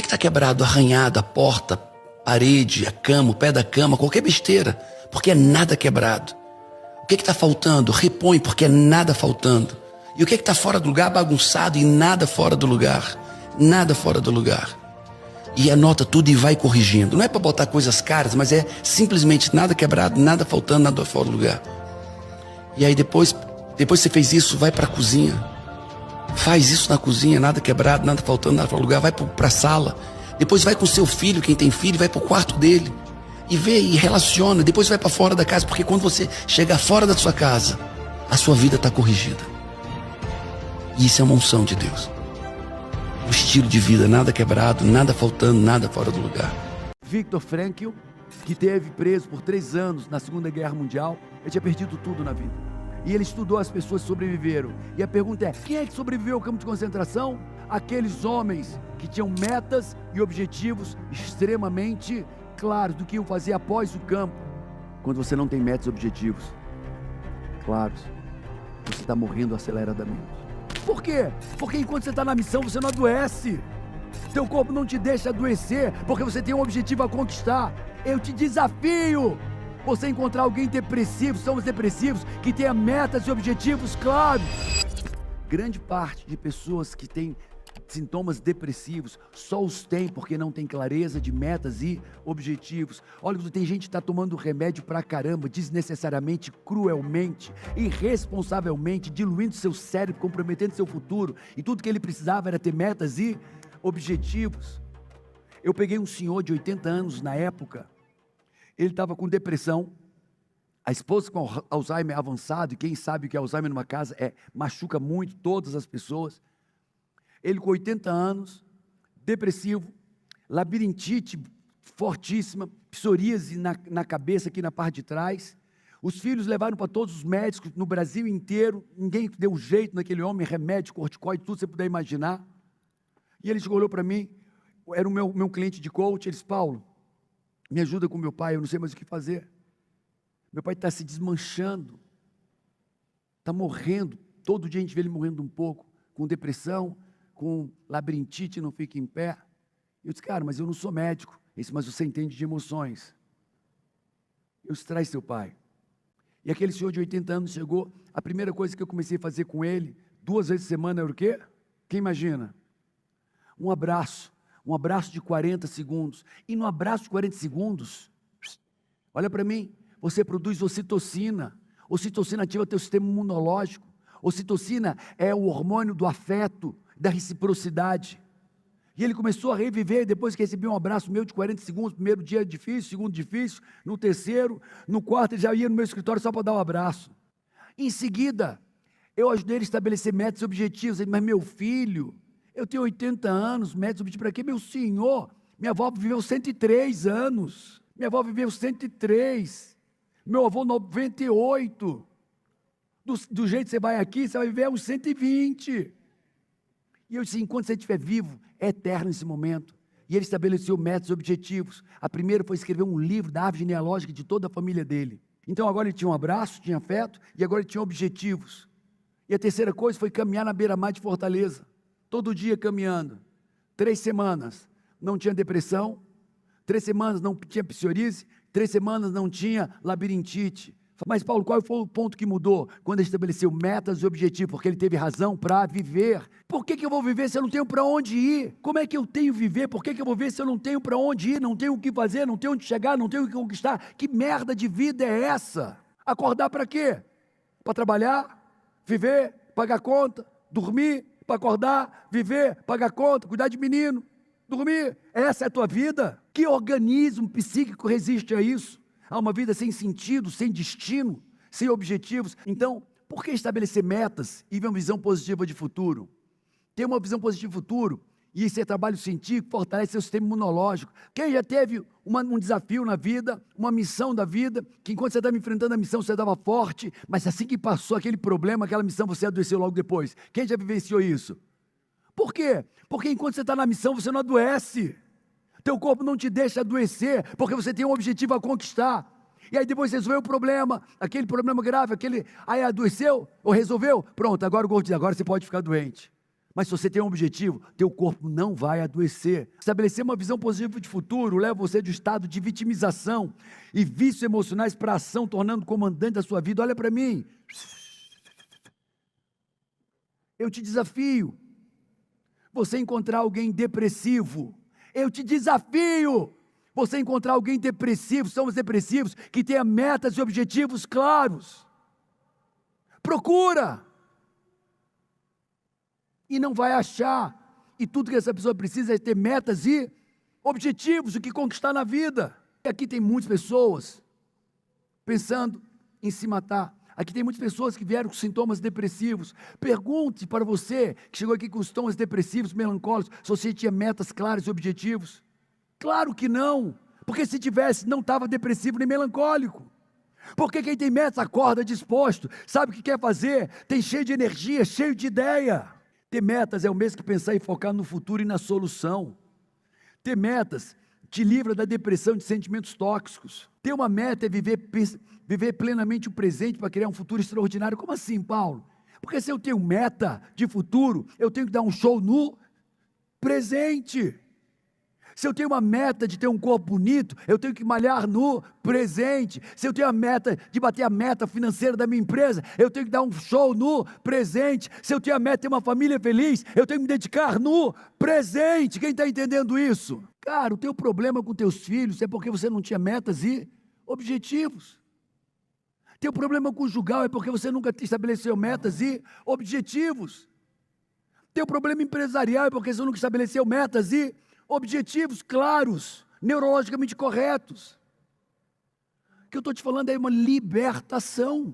que está quebrado? Arranhado, a porta, parede, a cama, o pé da cama, qualquer besteira, porque é nada quebrado. O que está faltando? Repõe, porque é nada faltando. E o que está fora do lugar? Bagunçado e nada fora do lugar. Nada fora do lugar. E anota tudo e vai corrigindo. Não é para botar coisas caras, mas é simplesmente nada quebrado, nada faltando, nada fora do lugar. E aí depois você fez isso, vai para a cozinha. Faz isso na cozinha, nada quebrado, nada faltando, nada fora do lugar. Vai para a sala. Depois vai com seu filho, quem tem filho, vai para o quarto dele. E vê e relaciona. Depois vai para fora da casa, porque quando você chegar fora da sua casa, a sua vida está corrigida. E isso é uma unção de Deus. O estilo de vida, nada quebrado, nada faltando, nada fora do lugar. Viktor Frankl, que esteve preso por 3 anos na Segunda Guerra Mundial, ele tinha perdido tudo na vida. E ele estudou as pessoas que sobreviveram. E a pergunta é, quem é que sobreviveu ao campo de concentração? Aqueles homens que tinham metas e objetivos extremamente claros do que iam fazer após o campo. Quando você não tem metas e objetivos claros, você está morrendo aceleradamente. Por quê? Porque enquanto você está na missão, você não adoece. Teu corpo não te deixa adoecer, porque você tem um objetivo a conquistar. Eu te desafio você encontrar alguém depressivo, somos depressivos, que tenha metas e objetivos claros. Grande parte de pessoas que têm sintomas depressivos só os tem porque não tem clareza de metas e objetivos. Olha, tem gente que está tomando remédio pra caramba, desnecessariamente, cruelmente, irresponsavelmente, diluindo seu cérebro, comprometendo seu futuro, e tudo que ele precisava era ter metas e objetivos. Eu peguei um senhor de 80 anos na época, ele estava com depressão, a esposa com Alzheimer avançado, e quem sabe que Alzheimer numa casa machuca muito todas as pessoas. Ele com 80 anos, depressivo, labirintite fortíssima, psoríase na cabeça aqui na parte de trás. Os filhos levaram para todos os médicos no Brasil inteiro, ninguém deu jeito naquele homem, remédio, corticoide, tudo que você puder imaginar. E ele olhou para mim, era o meu cliente de coach, ele disse, Paulo, me ajuda com meu pai, eu não sei mais o que fazer. Meu pai está se desmanchando, está morrendo, todo dia a gente vê ele morrendo um pouco, com depressão, com labirintite, não fica em pé. Eu disse, cara, mas eu não sou médico. Ele disse, mas você entende de emoções. Eu disse, traz seu pai. E aquele senhor de 80 anos chegou, a primeira coisa que eu comecei a fazer com ele, 2 vezes por semana, era o quê? Quem imagina? Um abraço de 40 segundos. E no abraço de 40 segundos, olha para mim, você produz ocitocina. Ocitocina ativa teu sistema imunológico. Ocitocina é o hormônio do afeto, da reciprocidade. E ele começou a reviver, depois que recebeu um abraço meu de 40 segundos, primeiro dia difícil, segundo difícil, no terceiro, no quarto ele já ia no meu escritório só para dar um abraço. Em seguida, eu ajudei ele a estabelecer metas e objetivos. Ele, mas meu filho, eu tenho 80 anos, metas e objetivos para quê? Meu senhor, minha avó viveu 103 anos, minha avó viveu 103, meu avô 98, do jeito que você vai aqui, você vai viver uns 120. E eu disse, enquanto você estiver vivo, é eterno esse momento. E ele estabeleceu metas e objetivos. A primeira foi escrever um livro da árvore genealógica de toda a família dele. Então agora ele tinha um abraço, tinha afeto, e agora ele tinha objetivos. E a terceira coisa foi caminhar na beira-mar de Fortaleza. Todo dia caminhando. 3 semanas não tinha depressão, 3 semanas não tinha psoríase, 3 semanas não tinha labirintite. Mas Paulo, qual foi o ponto que mudou? Quando ele estabeleceu metas e objetivos, porque ele teve razão para viver. Por que eu vou viver se eu não tenho para onde ir? Como é que eu tenho que viver? Por que eu vou viver se eu não tenho para onde ir? Não tenho o que fazer, não tenho onde chegar, não tenho o que conquistar? Que merda de vida é essa? Acordar para quê? Para trabalhar, viver, pagar conta, dormir, para acordar, viver, pagar conta, cuidar de menino, dormir. Essa é a tua vida? Que organismo psíquico resiste a isso? Há uma vida sem sentido, sem destino, sem objetivos. Então, por que estabelecer metas e ver uma visão positiva de futuro? Ter uma visão positiva de futuro e isso é trabalho científico, fortalece seu sistema imunológico. Quem já teve um desafio na vida, uma missão da vida, que enquanto você estava enfrentando a missão, você estava forte, mas assim que passou aquele problema, aquela missão, você adoeceu logo depois. Quem já vivenciou isso? Por quê? Porque enquanto você está na missão, você não adoece. Teu corpo não te deixa adoecer, porque você tem um objetivo a conquistar. E aí depois resolveu o problema, aquele problema grave, aí adoeceu, ou resolveu, pronto, agora o corpo diz, agora você pode ficar doente. Mas se você tem um objetivo, teu corpo não vai adoecer. Estabelecer uma visão positiva de futuro leva você de um estado de vitimização e vícios emocionais para ação, tornando comandante da sua vida. Olha para mim. Eu te desafio. Você encontrar alguém depressivo. Eu te desafio. Você encontrar alguém depressivo, são os depressivos, que tenha metas e objetivos claros. Procura. E não vai achar. E tudo que essa pessoa precisa é ter metas e objetivos, o que conquistar na vida. E aqui tem muitas pessoas pensando em se matar. Aqui tem muitas pessoas que vieram com sintomas depressivos. Pergunte para você, que chegou aqui com sintomas depressivos, melancólicos, se você tinha metas claras e objetivos. Claro que não, porque se tivesse, não estava depressivo nem melancólico. Porque quem tem metas acorda disposto, sabe o que quer fazer, tem cheio de energia, cheio de ideia. Ter metas é o mesmo que pensar em focar no futuro e na solução. Ter metas te livra da depressão, de sentimentos tóxicos. Ter uma meta é viver plenamente o presente para criar um futuro extraordinário. Como assim, Paulo? Porque se eu tenho meta de futuro, eu tenho que dar um show no presente. Se eu tenho uma meta de ter um corpo bonito, eu tenho que malhar no presente. Se eu tenho a meta de bater a meta financeira da minha empresa, eu tenho que dar um show no presente. Se eu tenho a meta de ter uma família feliz, eu tenho que me dedicar no presente. Quem está entendendo isso? Cara, o teu problema com teus filhos é porque você não tinha metas e objetivos. Teu problema conjugal é porque você nunca estabeleceu metas e objetivos. Teu problema empresarial é porque você nunca estabeleceu metas e objetivos claros, neurologicamente corretos. O que eu estou te falando é uma libertação.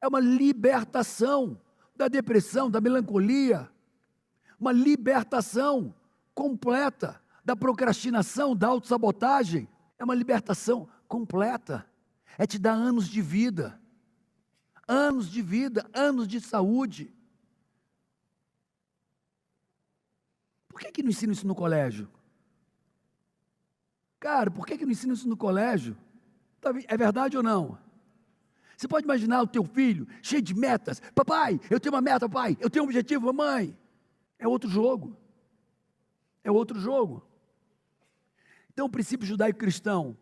É uma libertação da depressão, da melancolia. Uma libertação completa da procrastinação, da autossabotagem. É uma libertação completa. É te dar anos de vida. Anos de vida, anos de saúde. Por que não ensina isso no colégio? Cara, por que não ensina isso no colégio? É verdade ou não? Você pode imaginar o teu filho cheio de metas. Papai, eu tenho uma meta, pai. Eu tenho um objetivo, mamãe. É outro jogo. É outro jogo. Então, o princípio judaico-cristão,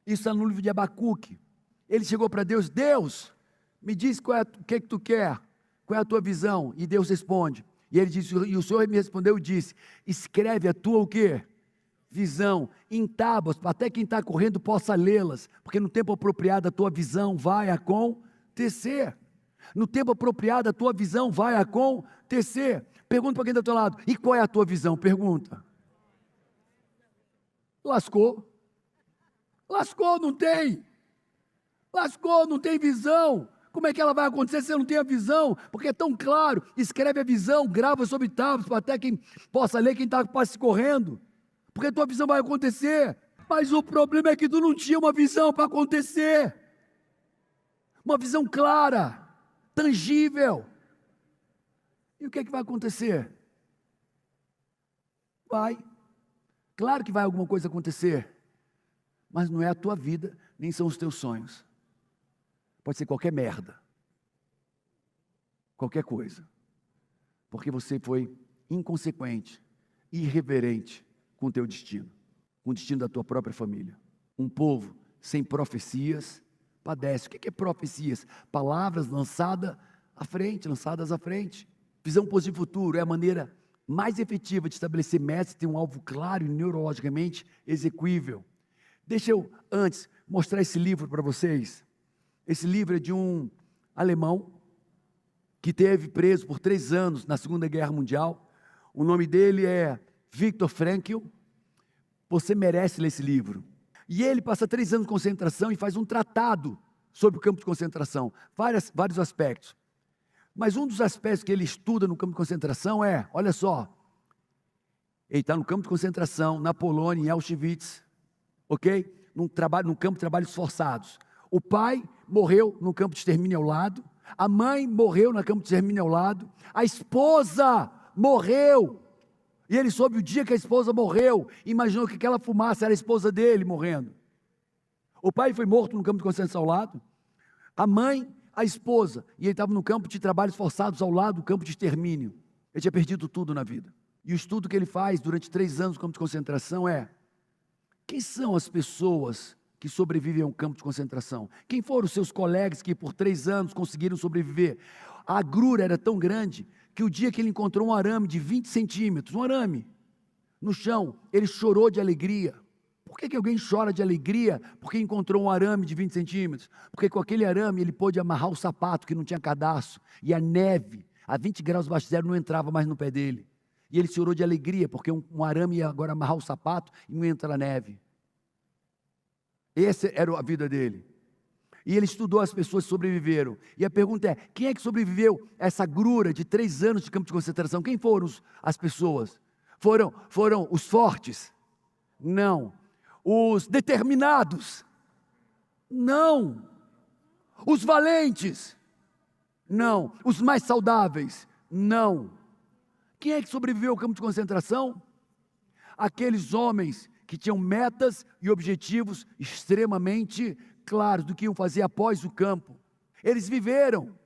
isso está no livro de Abacuque. Ele chegou para Deus, Deus, me diz o que tu quer, qual é a tua visão? E Deus responde. E ele disse, e o Senhor me respondeu e disse, escreve a tua o quê? Visão, em tábuas, para até quem está correndo possa lê-las, porque no tempo apropriado a tua visão vai acontecer. No tempo apropriado a tua visão vai acontecer. Pergunta para quem está do teu lado, e qual é a tua visão? Pergunta. Lascou. Lascou, não tem. Lascou, não tem visão. Como é que ela vai acontecer se você não tem a visão? Porque é tão claro. Escreve a visão, grava sobre tábuas, para até quem possa ler, quem está quase correndo. Porque a tua visão vai acontecer. Mas o problema é que tu não tinha uma visão para acontecer. Uma visão clara, tangível. E o que é que vai acontecer? Vai. Claro que vai alguma coisa acontecer. Mas não é a tua vida, nem são os teus sonhos. Pode ser qualquer merda. Qualquer coisa. Porque você foi inconsequente, irreverente com o teu destino. Com o destino da tua própria família. Um povo sem profecias padece. O que é profecias? Palavras lançadas à frente. Visão positiva do futuro é a maneira mais efetiva de estabelecer metas, ter um alvo claro e neurologicamente execuível. Deixa eu, antes, mostrar esse livro para vocês. Esse livro é de um alemão que esteve preso por 3 anos na Segunda Guerra Mundial. O nome dele é Viktor Frankl. Você merece ler esse livro. E ele passa 3 anos de concentração e faz um tratado sobre o campo de concentração. Vários aspectos. Mas um dos aspectos que ele estuda no campo de concentração é, olha só, ele está no campo de concentração, na Polônia, em Auschwitz, ok? No campo de trabalhos forçados. O pai morreu no campo de extermínio ao lado, a mãe morreu no campo de extermínio ao lado, a esposa morreu, e ele soube o dia que a esposa morreu, imaginou que aquela fumaça era a esposa dele morrendo. O pai foi morto no campo de concentração ao lado, a mãe, a esposa, e ele estava no campo de trabalhos forçados ao lado do campo de extermínio. Ele tinha perdido tudo na vida. E o estudo que ele faz durante 3 anos no campo de concentração é: quem são as pessoas que sobrevivem a um campo de concentração? Quem foram os seus colegas que por 3 anos conseguiram sobreviver? A agrura era tão grande que o dia que ele encontrou um arame de 20 centímetros, um arame, no chão, ele chorou de alegria. Por que alguém chora de alegria porque encontrou um arame de 20 centímetros? Porque com aquele arame ele pôde amarrar o sapato que não tinha cadarço, e a neve, a 20 graus abaixo de zero, não entrava mais no pé dele. E ele chorou de alegria porque um arame ia agora amarrar o sapato e não entra a neve. Essa era a vida dele. E ele estudou as pessoas que sobreviveram. E a pergunta é: quem é que sobreviveu a essa agrura de 3 anos de campo de concentração? Quem foram as pessoas? Foram os fortes? Não. Os determinados? Não. Os valentes? Não. Os mais saudáveis? Não. Quem é que sobreviveu ao campo de concentração? Aqueles homens que tinham metas e objetivos extremamente claros do que iam fazer após o campo. Eles viveram.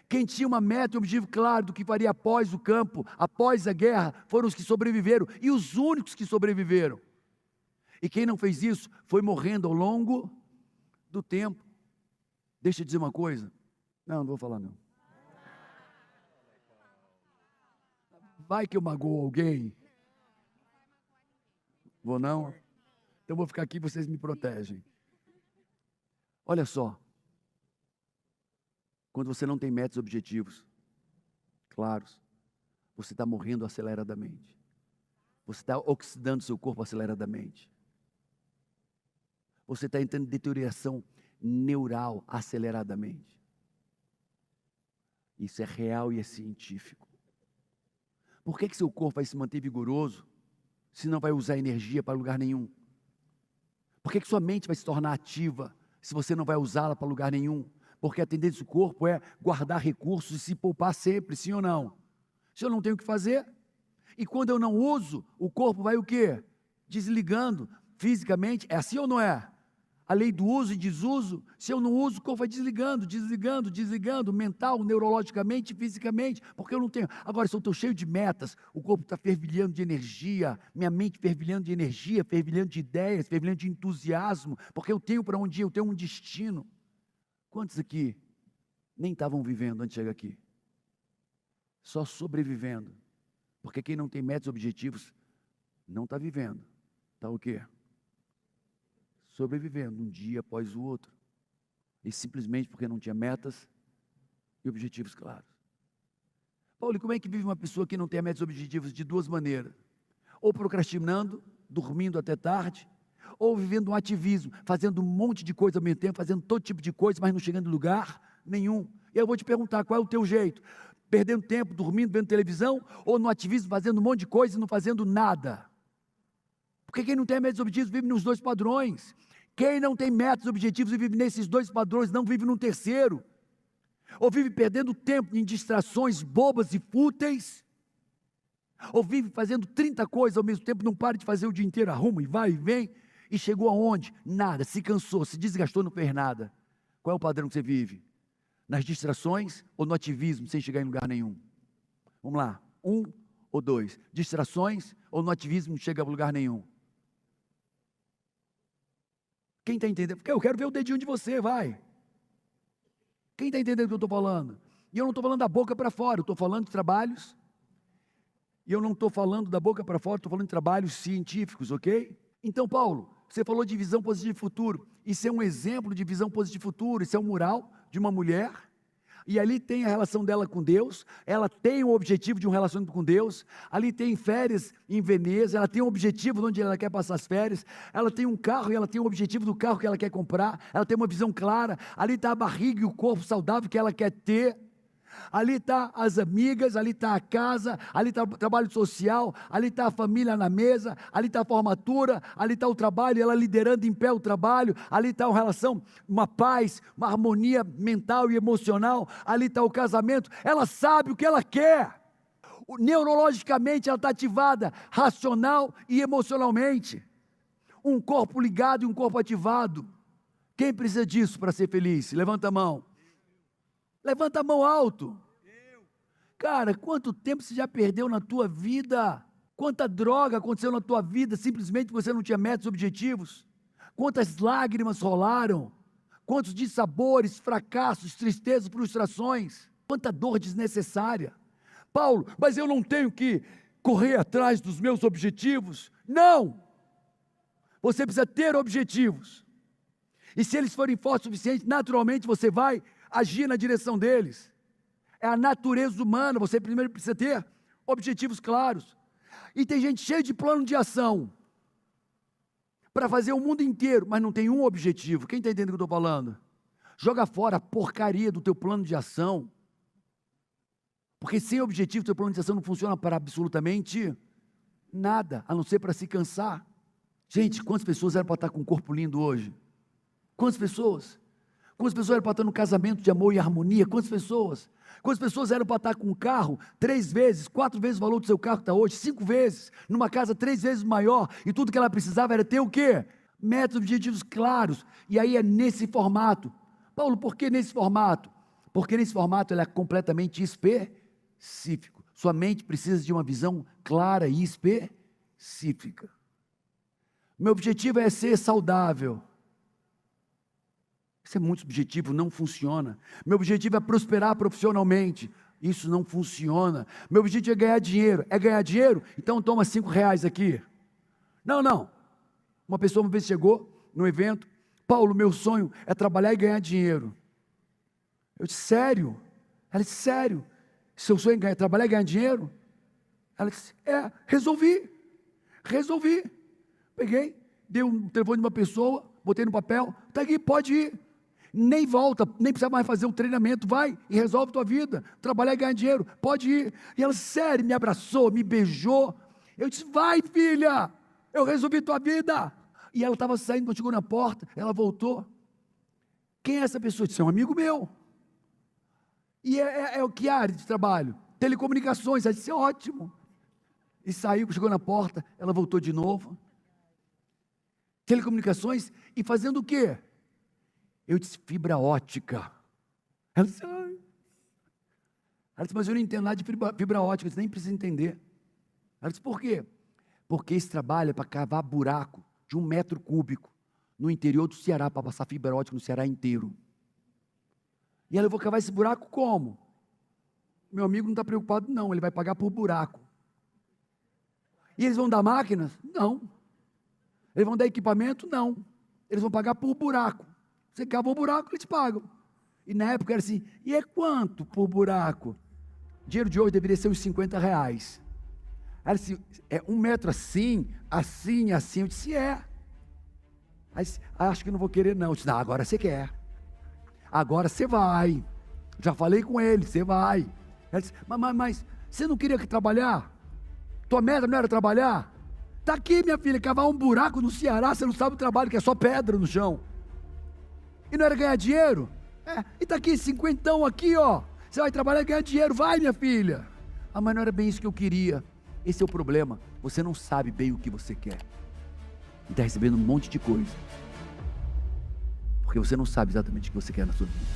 Quem tinha uma meta e um objetivo claro do que faria após o campo, após a guerra, foram os que sobreviveram, e os únicos que sobreviveram. E quem não fez isso foi morrendo ao longo do tempo. Deixa eu dizer uma coisa. Não vou falar não. Vai que eu magoo alguém. Vou não? Então vou ficar aqui e vocês me protegem. Olha só. Quando você não tem metas e objetivos claros, você está morrendo aceleradamente. Você está oxidando seu corpo aceleradamente. Você está entrando em deterioração neural aceleradamente. Isso é real e é científico. Por que seu corpo vai se manter vigoroso se não vai usar energia para lugar nenhum? Por que sua mente vai se tornar ativa se você não vai usá-la para lugar nenhum? Porque a tendência do corpo é guardar recursos e se poupar sempre, sim ou não? Se eu não tenho o que fazer, e quando eu não uso, o corpo vai o quê? Desligando fisicamente. É assim ou não é? A lei do uso e desuso, se eu não uso, o corpo vai desligando, mental, neurologicamente, fisicamente, porque eu não tenho. Agora, se eu estou cheio de metas, o corpo está fervilhando de energia, minha mente fervilhando de energia, fervilhando de ideias, fervilhando de entusiasmo, porque eu tenho para onde ir, eu tenho um destino. Quantos aqui nem estavam vivendo antes de chegar aqui? Só sobrevivendo. Porque quem não tem metas e objetivos, não está vivendo. Está o quê? Sobrevivendo um dia após o outro, e simplesmente porque não tinha metas e objetivos claros. Paulo, e como é que vive uma pessoa que não tem metas e objetivos? De 2 maneiras: ou procrastinando, dormindo até tarde, ou vivendo um ativismo, fazendo um monte de coisa ao mesmo tempo, fazendo todo tipo de coisa, mas não chegando em lugar nenhum. E eu vou te perguntar, qual é o teu jeito? Perdendo tempo, dormindo, vendo televisão, ou no ativismo, fazendo um monte de coisa e não fazendo nada? Porque quem não tem metas e objetivos vive nos 2 padrões. Quem não tem metas e objetivos e vive nesses 2 padrões, não vive num terceiro. Ou vive perdendo tempo em distrações bobas e fúteis. Ou vive fazendo 30 coisas ao mesmo tempo, não para de fazer o dia inteiro, arruma e vai e vem. E chegou aonde? Nada, se cansou, se desgastou, não fez nada. Qual é o padrão que você vive? Nas distrações ou no ativismo, sem chegar em lugar nenhum? Vamos lá, 1 ou 2? Distrações ou no ativismo, não chega a lugar nenhum? Quem está entendendo? Porque eu quero ver o dedinho de você, vai. Quem está entendendo o que eu estou falando? E eu não estou falando da boca para fora, eu estou falando de trabalhos. E eu não estou falando da boca para fora, estou falando de trabalhos científicos, ok? Então, Paulo, você falou de visão positiva de futuro. Isso é um exemplo de visão positiva de futuro. Isso é um mural de uma mulher. E ali tem a relação dela com Deus, ela tem o objetivo de um relacionamento com Deus, ali tem férias em Veneza, ela tem um objetivo de onde ela quer passar as férias, ela tem um carro e ela tem o objetivo do carro que ela quer comprar, ela tem uma visão clara, ali está a barriga e o corpo saudável que ela quer ter, ali está as amigas, ali está a casa, ali está o trabalho social, ali está a família na mesa, ali está a formatura, ali está o trabalho, ela liderando em pé o trabalho, ali está uma relação, uma paz, uma harmonia mental e emocional, ali está o casamento, ela sabe o que ela quer, neurologicamente ela está ativada, racional e emocionalmente, um corpo ligado e um corpo ativado. Quem precisa disso para ser feliz? Levanta a mão. Levanta a mão alto. Cara, quanto tempo você já perdeu na tua vida? Quanta droga aconteceu na tua vida simplesmente porque você não tinha metas e objetivos? Quantas lágrimas rolaram? Quantos dissabores, fracassos, tristezas, frustrações? Quanta dor desnecessária? Paulo, mas eu não tenho que correr atrás dos meus objetivos? Não! Você precisa ter objetivos. E se eles forem fortes o suficiente, naturalmente você vai agir na direção deles. É a natureza humana, você primeiro precisa ter objetivos claros. E tem gente cheia de plano de ação para fazer o mundo inteiro, mas não tem um objetivo. Quem está entendendo o que eu estou falando? Joga fora a porcaria do teu plano de ação. Porque sem objetivo, teu plano de ação não funciona para absolutamente nada, a não ser para se cansar. Gente, quantas pessoas eram para estar com um corpo lindo hoje? Quantas pessoas? Quantas pessoas eram para estar no casamento de amor e harmonia? Quantas pessoas? Quantas pessoas eram para estar com um carro 3 vezes, 4 vezes o valor do seu carro que está hoje, 5 vezes, numa casa 3 vezes maior, e tudo que ela precisava era ter o quê? Metas, objetivos claros, e aí é nesse formato. Paulo, por que nesse formato? Porque nesse formato ele é completamente específico. Sua mente precisa de uma visão clara e específica. Meu objetivo é ser saudável. Isso é muito subjetivo, não funciona. Meu objetivo é prosperar profissionalmente. Isso não funciona. Meu objetivo é ganhar dinheiro. É ganhar dinheiro? Então toma R$5 aqui. Não. Uma pessoa uma vez chegou no evento. Paulo, meu sonho é trabalhar e ganhar dinheiro. Eu disse, sério? Ela disse, sério? Seu sonho é trabalhar e ganhar dinheiro? Ela disse, resolvi. Peguei, dei um telefone de uma pessoa, botei no papel, tá aqui, pode ir. Nem volta, nem precisa mais fazer um treinamento, vai e resolve tua vida, trabalhar e ganhar dinheiro, pode ir. E ela, sério, me abraçou, me beijou. Eu disse, vai filha, eu resolvi tua vida. E ela estava saindo, quando chegou na porta, ela voltou. Quem é essa pessoa? Eu disse, é um amigo meu. E é o que área de trabalho? Telecomunicações. Ela disse, ótimo. E saiu, chegou na porta, ela voltou de novo. Telecomunicações, e fazendo o quê? Eu disse, fibra ótica. Ela disse, mas eu não entendo nada de fibra ótica, você nem precisa entender. Ela disse, por quê? Porque esse trabalho é para cavar buraco de 1 metro cúbico no interior do Ceará, para passar fibra ótica no Ceará inteiro. E ela, eu vou cavar esse buraco como? Meu amigo não está preocupado não, ele vai pagar por buraco. E eles vão dar máquinas? Não. Eles vão dar equipamento? Não. Eles vão pagar por buraco. Você cava um buraco, eles pagam. E na época era assim, e é quanto por buraco? O dinheiro de hoje deveria ser uns R$50. Ela disse, é 1 metro assim. Eu disse, Aí, acho que não vou querer não. Eu disse, não, agora você quer. Agora você vai. Já falei com ele, você vai. Ela disse, mas você não queria trabalhar? Tua meta não era trabalhar? Está aqui, minha filha, cavar um buraco no Ceará, você não sabe o trabalho, que é só pedra no chão. E não era ganhar dinheiro? E está aqui, 50 aqui, ó. Você vai trabalhar e ganhar dinheiro, vai, minha filha. Mas não era bem isso que eu queria. Esse é o problema, você não sabe bem o que você quer. E está recebendo um monte de coisa. Porque você não sabe exatamente o que você quer na sua vida.